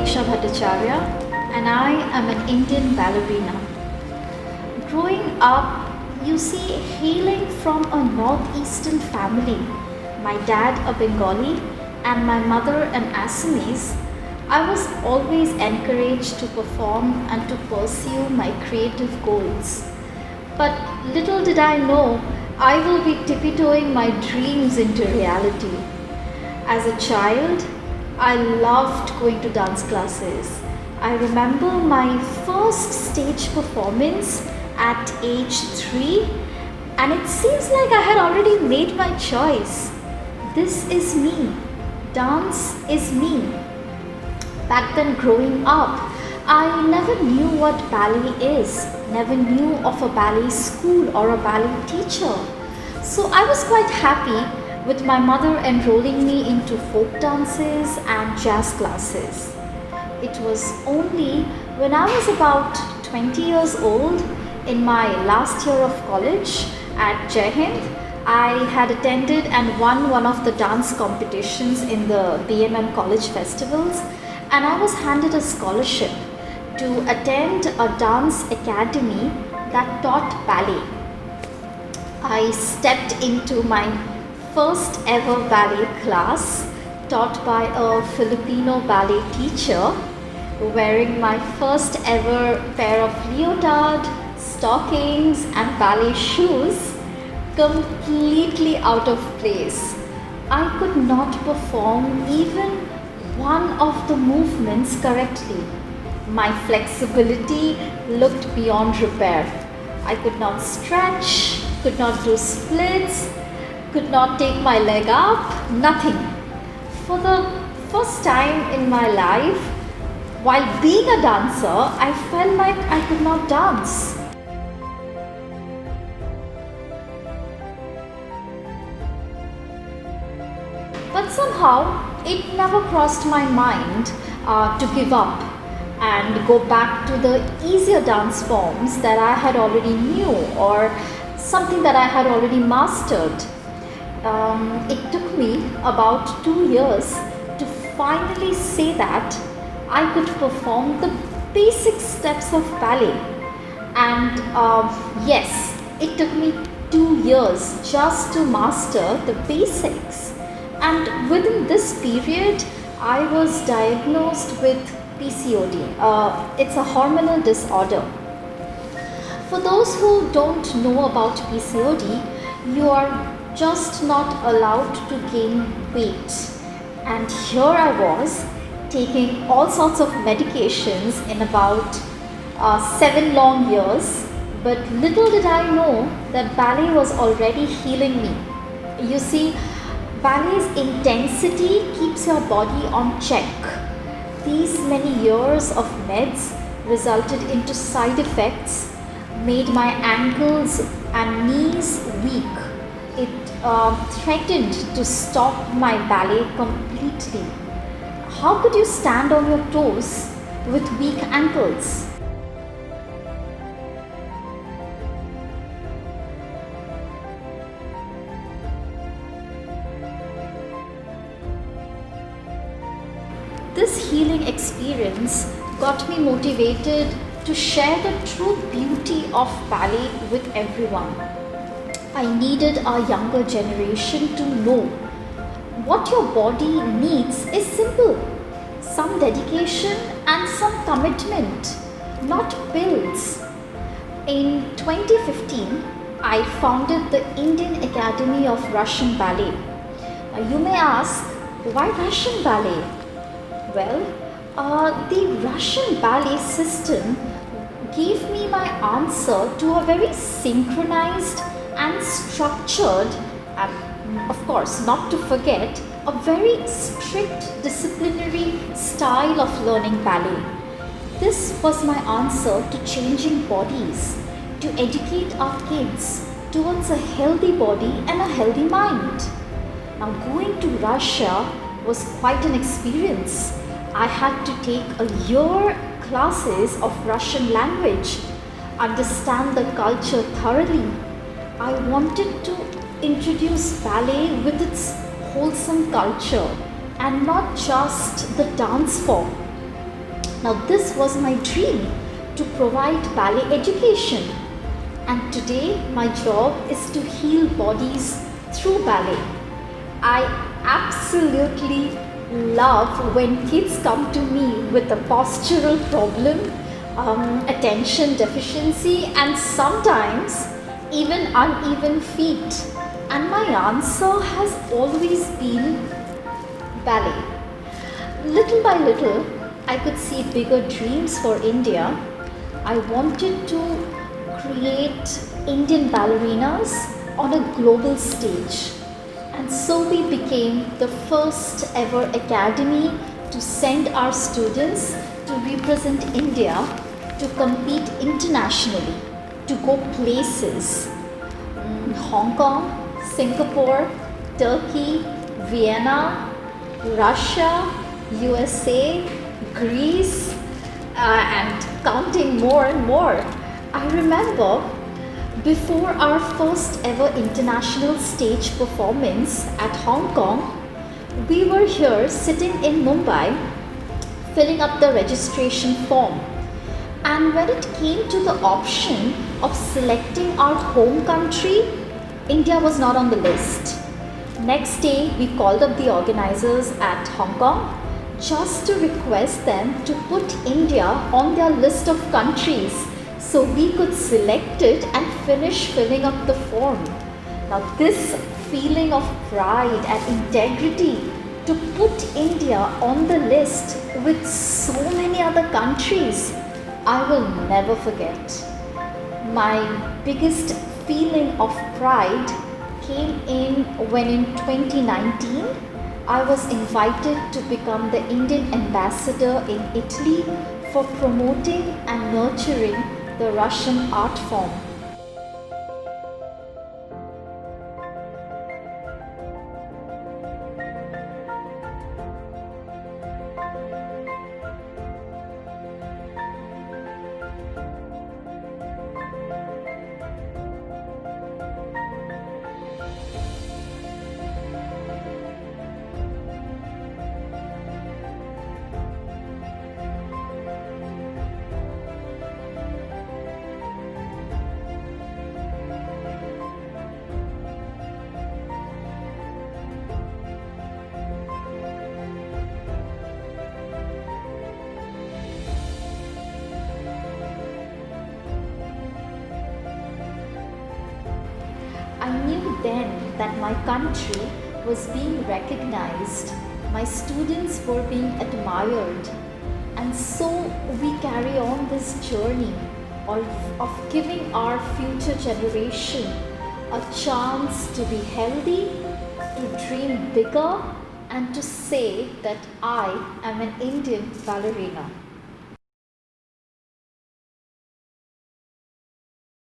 Diksha Bhattacharya, and I am an Indian ballerina. Growing up, you see, hailing from a northeastern family, my dad a Bengali and my mother an Assamese, I was always encouraged to perform and to pursue my creative goals. But little did I know I will be tiptoeing my dreams into reality. As a child, I loved going to dance classes. I remember my first stage performance at age 3, and it seems like I had already made my choice. This is me. Dance is me. Back then, growing up, I never knew what ballet is, never knew of a ballet school or a ballet teacher. So I was quite happy with my mother enrolling me into folk dances and jazz classes. It was only when I was about 20 years old, in my last year of college at Jai Hind, I had attended and won one of the dance competitions in the BMM College Festivals, and I was handed a scholarship to attend a dance academy that taught ballet. I stepped into my first ever ballet class taught by a Filipino ballet teacher, wearing my first ever pair of leotard, stockings and ballet shoes, completely out of place. I could not perform even one of the movements correctly. My flexibility looked beyond repair. I could not stretch, could not do splits, could not take my leg up, nothing. For the first time in my life, while being a dancer, I felt like I could not dance. But somehow, it never crossed my mind to give up and go back to the easier dance forms that I had already knew or something that I had already mastered. It took me about 2 years to finally say that I could perform the basic steps of ballet. And yes, it took me 2 years just to master the basics. And within this period, I was diagnosed with PCOD. It's a hormonal disorder. For those who don't know about PCOD, you are just not allowed to gain weight. And here I was taking all sorts of medications in about 7 long years. But little did I know that ballet was already healing me. You see, ballet's intensity keeps your body on check. These many years of meds resulted into side effects, made my ankles and knees weak. It threatened to stop my ballet completely. How could you stand on your toes with weak ankles? This healing experience got me motivated to share the true beauty of ballet with everyone. I needed our younger generation to know what your body needs is simple: some dedication and some commitment, not pills. In 2015, I founded the Indian Academy of Russian Ballet. Now you may ask, why Russian ballet? Well, the Russian ballet system gave me my answer to a very synchronized and structured, and of course, not to forget, a very strict disciplinary style of learning ballet. This was my answer to changing bodies, to educate our kids towards a healthy body and a healthy mind. Now, going to Russia was quite an experience. I had to take a year classes of Russian language, understand the culture thoroughly. I wanted to introduce ballet with its wholesome culture and not just the dance form. Now, this was my dream, to provide ballet education. And today, my job is to heal bodies through ballet. I absolutely love when kids come to me with a postural problem, attention deficiency, and sometimes even uneven feet. And my answer has always been ballet. Little by little, I could see bigger dreams for India. I wanted to create Indian ballerinas on a global stage. And so we became the first ever academy to send our students to represent India, to compete internationally, to go places. Hong Kong, Singapore, Turkey, Vienna, Russia, USA, Greece, and counting more and more. I remember before our first ever international stage performance at Hong Kong, we were here sitting in Mumbai filling up the registration form. And when it came to the option of selecting our home country, India was not on the list. Next day, we called up the organizers at Hong Kong just to request them to put India on their list of countries so we could select it and finish filling up the form. Now, this feeling of pride and integrity to put India on the list with so many other countries, I will never forget. My biggest feeling of pride came in when in 2019 I was invited to become the Indian ambassador in Italy for promoting and nurturing the Russian art form. I knew then that my country was being recognized, my students were being admired, and so we carry on this journey of giving our future generation a chance to be healthy, to dream bigger, and to say that I am an Indian ballerina.